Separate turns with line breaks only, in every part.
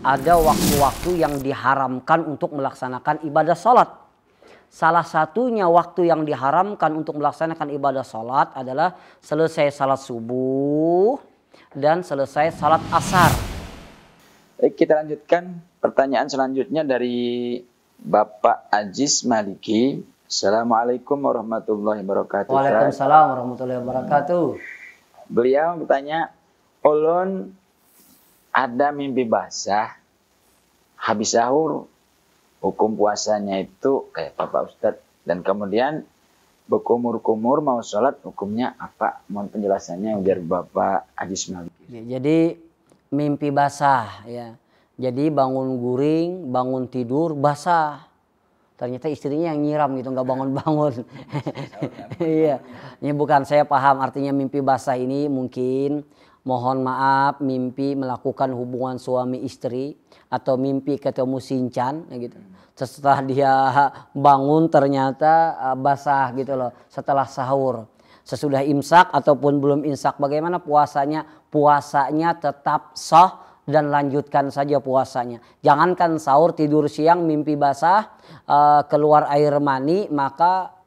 ada waktu-waktu yang diharamkan untuk melaksanakan ibadah sholat. Salah satunya waktu yang diharamkan untuk melaksanakan ibadah sholat adalah selesai salat subuh dan selesai salat asar.
Baik, kita lanjutkan pertanyaan selanjutnya dari Bapak Aziz Maliki. Assalamualaikum warahmatullahi wabarakatuh.
Waalaikumsalam warahmatullahi wabarakatuh.
Beliau bertanya, ulun ada mimpi basah habis sahur, hukum puasanya itu kayak Bapak Ustadz, dan kemudian berkumur-kumur mau sholat, hukumnya apa? Mohon penjelasannya biar Bapak Aziz Maliki.
Jadi mimpi basah ya. Jadi bangun guring, bangun tidur basah. Ternyata istrinya yang nyiram gitu, nggak bangun-bangun. Iya, ini bukan, saya paham artinya mimpi basah ini mungkin mohon maaf mimpi melakukan hubungan suami istri atau mimpi ketemu Sinchan gitu. Setelah dia bangun ternyata basah gitu loh setelah sahur. Sesudah imsak ataupun belum imsak, bagaimana puasanya? Puasanya tetap sah dan lanjutkan saja puasanya. Jangankan sahur, tidur siang mimpi basah, keluar air mani, maka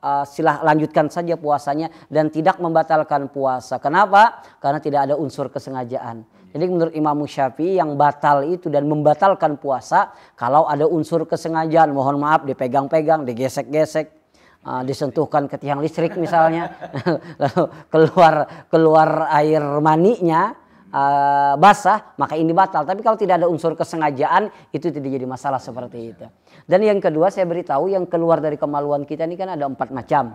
lanjutkan saja puasanya dan tidak membatalkan puasa. Kenapa? Karena tidak ada unsur kesengajaan. Jadi menurut Imam Syafi'i yang batal itu dan membatalkan puasa kalau ada unsur kesengajaan. Mohon maaf, dipegang-pegang, digesek-gesek, disentuhkan ke tiang listrik misalnya, lalu keluar air maninya basah, maka ini batal. Tapi kalau tidak ada unsur kesengajaan, itu tidak jadi masalah seperti itu. Dan yang kedua, saya beritahu yang keluar dari kemaluan kita ini kan ada 4 macam.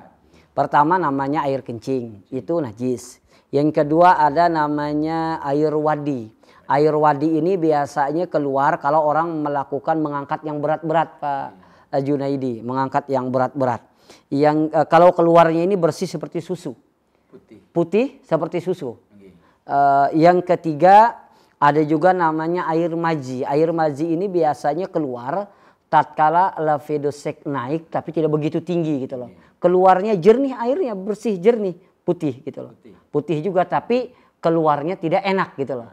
Pertama namanya air kencing, itu najis. Yang kedua ada namanya air wadi. Air wadi ini biasanya keluar kalau orang melakukan mengangkat yang berat-berat, Pak Junaidi, mengangkat yang berat-berat. Yang kalau keluarnya ini bersih seperti susu. Putih seperti susu. Yang ketiga ada juga namanya air maji. Air maji ini biasanya keluar tatkala lavendosek naik tapi tidak begitu tinggi gitu loh. Keluarnya jernih, airnya bersih jernih, putih gitu loh. Putih juga tapi keluarnya tidak enak gitu loh.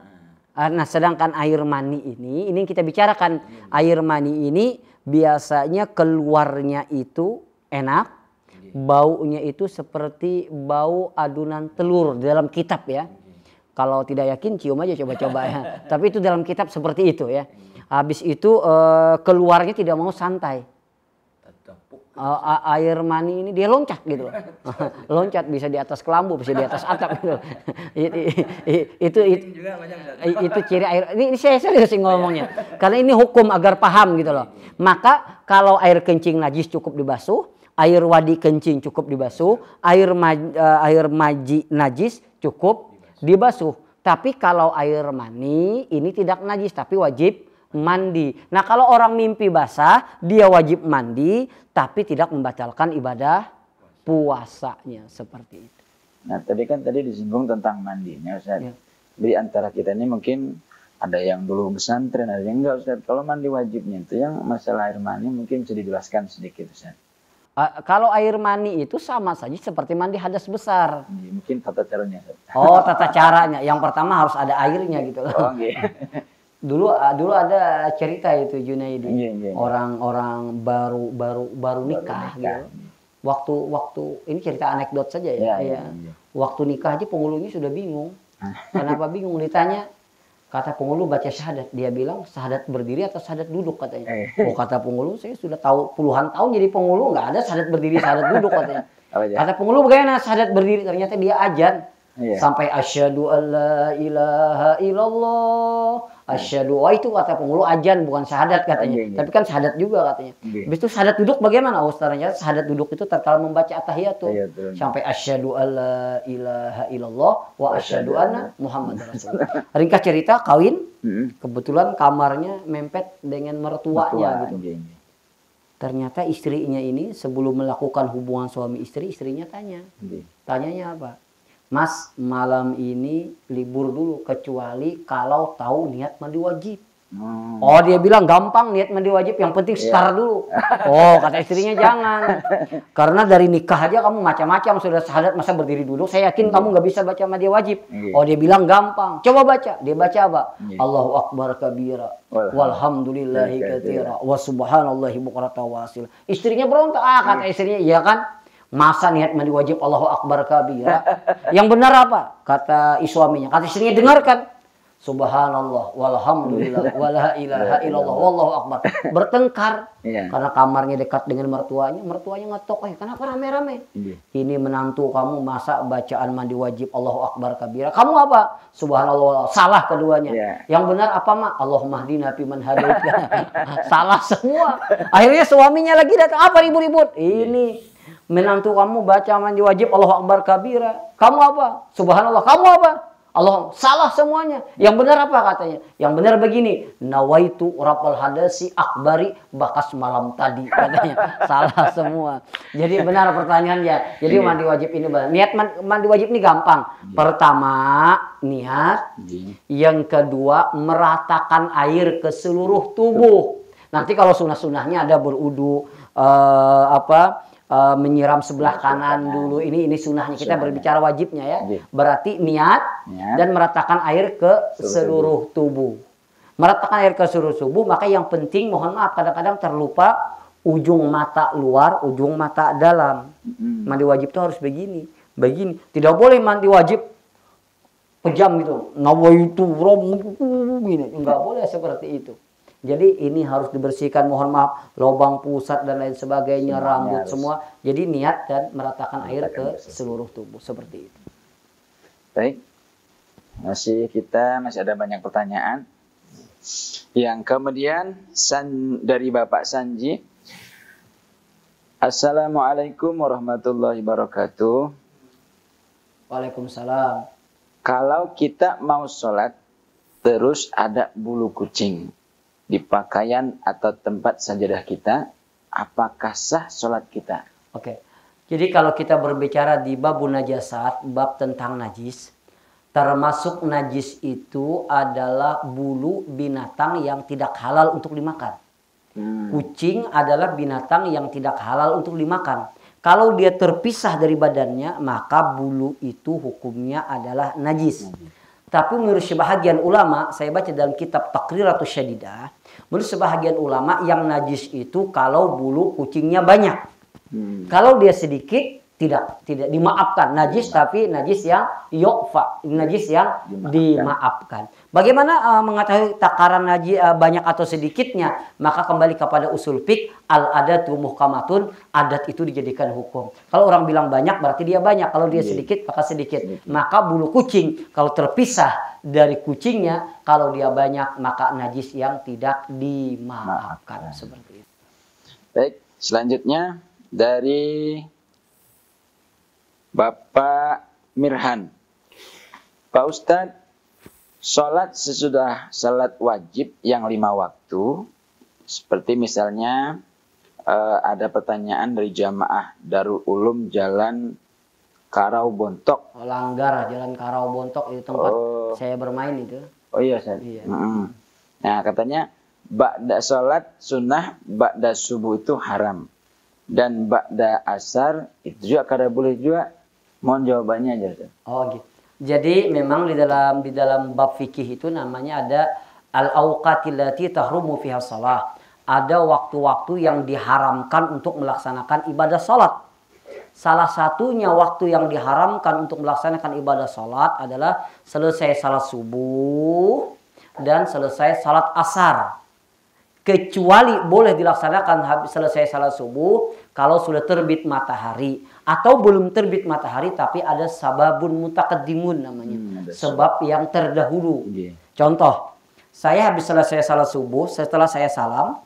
Nah sedangkan air mani ini kita bicarakan, air mani ini biasanya keluarnya itu enak, baunya itu seperti bau adunan telur dalam kitab ya. Kalau tidak yakin cium aja coba-coba ya. Tapi itu dalam kitab seperti itu ya. Habis itu keluarnya tidak mau santai. Air mani ini dia loncat gitu loh. Loncat bisa di atas kelambu, bisa di atas atap gitu. Itu ciri air. Ini saya serius ngomongnya. Karena ini hukum agar paham gitu loh. Maka kalau air kencing najis cukup dibasuh, air wadi kencing cukup dibasuh, air maji najis cukup dibasuh. Tapi kalau air mani ini tidak najis tapi wajib mandi. Nah kalau orang mimpi basah dia wajib mandi tapi tidak membatalkan ibadah puasanya seperti itu.
Nah tadi disinggung tentang mandinya Ustaz. Ya. Di antara kita ini mungkin ada yang dulu pesantren, ada yang enggak Ustaz. Kalau mandi wajibnya itu yang masalah air mani mungkin bisa dijelaskan sedikit Ustaz.
Kalau air mani itu sama saja seperti mandi hadas besar.
Mungkin tata caranya.
Oh, tata caranya. Yang pertama harus ada airnya gitu loh. Oh, okay. Dulu ada cerita itu Junaidi. Orang-orang baru nikah gitu. Waktu ini cerita anekdot saja ya. Waktu nikah aja penghulunya sudah bingung. Kenapa bingung? Ditanya, kata penghulu baca syahadat. Dia bilang syahadat berdiri atau syahadat duduk katanya. Oh kata penghulu, saya sudah tahu puluhan tahun jadi penghulu nggak ada syahadat berdiri syahadat duduk katanya. Kata penghulu bagaimana syahadat berdiri? Ternyata dia ajan. Sampai asyhadu alla ilaha illallah. Asyhadu, itu kata penghulu ajan bukan syahadat katanya. Tapi kan syahadat juga katanya. Habis itu syahadat duduk bagaimana? Oh ternyata syahadat duduk itu tatkala membaca at-tahiyatu. Sampai asyhadu alla ilaha illallah wa asyhadu anna Muhammadar Rasulullah. Ringkas cerita kawin, kebetulan kamarnya mempet dengan mertuanya gitu. Ternyata istrinya ini sebelum melakukan hubungan suami istri, istrinya tanya. Tanyanya apa? Mas, malam ini libur dulu kecuali kalau tahu niat mandi wajib. Oh, dia bilang gampang niat mandi wajib, yang penting setar dulu. Oh, kata istrinya jangan. Karena dari nikah aja kamu macam-macam, sudah syahadat masa berdiri dulu. Saya yakin kamu nggak bisa baca mandi wajib. Oh, dia bilang gampang. Coba baca. Dia baca apa? Allahu Akbar kabira. Walhamdulillahi katsira. Wa subhanallahi bukratan wa asila. Istrinya berontak. Kata istrinya, iya kan? Masa niat mandi wajib Allahu Akbar kabira? Yang benar apa? Kata suaminya. Kata istrinya, dengarkan. Subhanallah, walhamdulillah, wala ilaha illallah, wallahu akbar. Bertengkar karena kamarnya dekat dengan mertuanya. Mertuanya ngetok, kenapa rame-rame? Ini menantu kamu masa bacaan mandi wajib Allahu Akbar kabira. Kamu apa? Subhanallah, salah keduanya. Yang benar apa mak? Allahumma hdina fiman hadait. Salah semua. Akhirnya suaminya lagi datang, apa ribut-ribut? Ini menantu kamu baca mandi wajib Allahu Akbar kabira. Kamu apa? Subhanallah. Kamu apa? Allah, salah semuanya. Yang benar apa katanya? Yang benar begini, nawaitu rafal hadasi akbari bakas malam tadi katanya. Salah semua. Jadi benar pertanyaannya. Jadi mandi wajib ini benar. Niat mandi wajib ini gampang. Pertama, niat. Yang kedua, meratakan air ke seluruh tubuh. Nanti kalau sunah-sunahnya ada berudu, menyiram sebelah kanan dulu, ini sunahnya. Kita berbicara wajibnya ya. Berarti niat dan meratakan air ke seluruh tubuh. Meratakan air ke seluruh tubuh, maka yang penting, mohon maaf kadang-kadang terlupa ujung mata luar, ujung mata dalam. Mandi wajib itu harus begini. Tidak boleh mandi wajib pejam gitu. Nawaitu gini, enggak boleh seperti itu. Jadi ini harus dibersihkan, mohon maaf, lubang pusat dan lain sebagainya, rambut semua. Jadi niat dan meratakan air ke seluruh tubuh seperti itu.
Baik, masih ada banyak pertanyaan. Yang kemudian dari Bapak Sanji, Assalamualaikum warahmatullahi wabarakatuh.
Waalaikumsalam.
Kalau kita mau sholat terus ada bulu kucing di pakaian atau tempat sajadah kita, apakah sah sholat kita?
Oke. Jadi kalau kita berbicara di bab najasat, bab tentang najis, termasuk najis itu adalah bulu binatang yang tidak halal untuk dimakan. Kucing adalah binatang yang tidak halal untuk dimakan. Kalau dia terpisah dari badannya, maka bulu itu hukumnya adalah najis. Tapi menurut sebahagian ulama, saya baca dalam kitab Taqriratus Syadidah, menurut sebahagian ulama yang najis itu kalau bulu kucingnya banyak. Kalau dia sedikit tidak dimaafkan. Najis tapi najis yang yu'fa, najis yang dimaafkan. Bagaimana mengetahui takaran najis banyak atau sedikitnya? Maka kembali kepada usul fiqh, al-adatu muhkamatun, adat itu dijadikan hukum. Kalau orang bilang banyak berarti dia banyak, kalau dia sedikit maka sedikit. Maka bulu kucing kalau terpisah dari kucingnya, kalau dia banyak maka najis yang tidak dimaafkan seperti itu.
Baik, selanjutnya dari Bapak Mirhan. Pak Ustadz, sholat sesudah sholat wajib yang 5 waktu, seperti misalnya ada pertanyaan dari jamaah Darul Ulum Jalan Karau Bontok.
Langgar, Jalan Karau Bontok itu tempat saya bermain itu.
Oh iya, Ustaz. Iya. Nah, katanya ba'da sholat sunnah, ba'da subuh itu haram. Dan ba'da asar itu juga kada boleh juga. Mohon jawabannya aja, Ustaz.
Oh gitu. Jadi memang di dalam bab fikih itu namanya ada al-awqatil lati tahrumu fiha shalah. Ada waktu-waktu yang diharamkan untuk melaksanakan ibadah salat. Salah satunya waktu yang diharamkan untuk melaksanakan ibadah salat adalah selesai salat subuh dan selesai salat asar. Kecuali boleh dilaksanakan selesai salat subuh kalau sudah terbit matahari atau belum terbit matahari tapi ada sababun mutaqaddimun namanya, sebab yang terdahulu. Contoh, saya habis selesai salat subuh, setelah saya salam,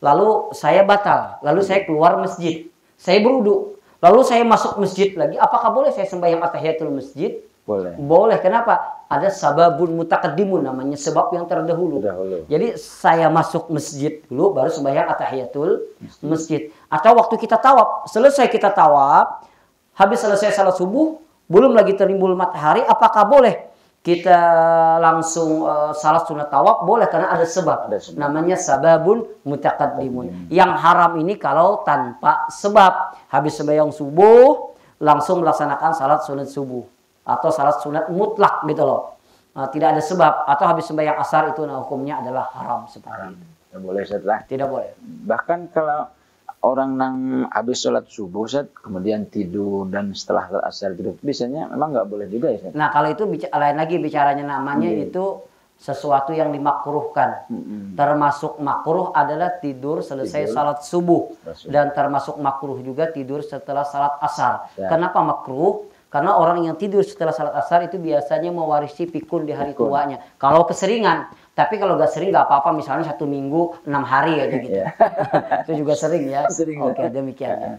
lalu saya batal, lalu saya keluar masjid, saya berwudu, lalu saya masuk masjid lagi, apakah boleh saya sembahyang atahiyatul masjid?
Boleh.
Boleh. Kenapa? Ada sababun mutaqaddimun namanya, sebab yang terdahulu. Jadi saya masuk masjid dulu baru sembahyang atahiyatul masjid. Atau waktu kita tawaf, selesai kita tawaf, habis selesai salat subuh, belum lagi tertimbul matahari, apakah boleh kita langsung salat sunat tawaf boleh karena ada sebab. Namanya sababun mutaqaddimun. Yang haram ini kalau tanpa sebab. Habis sembahyang subuh langsung melaksanakan salat sunat subuh atau salat sunat mutlak gitu loh. Tidak ada sebab atau habis sembahyang asar itu hukumnya adalah haram seperti itu.
Tidak boleh setelah.
Tidak boleh.
Bahkan kalau orang nang habis sholat subuh Ustaz, kemudian tidur dan setelah sholat asar tidur, biasanya memang nggak boleh juga ya Ustaz?
Nah kalau itu lain lagi bicaranya, namanya itu sesuatu yang dimakruhkan. Termasuk makruh adalah tidur selesai salat subuh. Dan termasuk makruh juga tidur setelah salat asar. Kenapa makruh? Karena orang yang tidur setelah salat asar itu biasanya mewarisi pikun di hari tuanya. Kalau keseringan. Tapi kalau gak sering gak apa-apa, misalnya 1 minggu 6 hari aja gitu. Itu juga sering ya. Oke, demikian ya.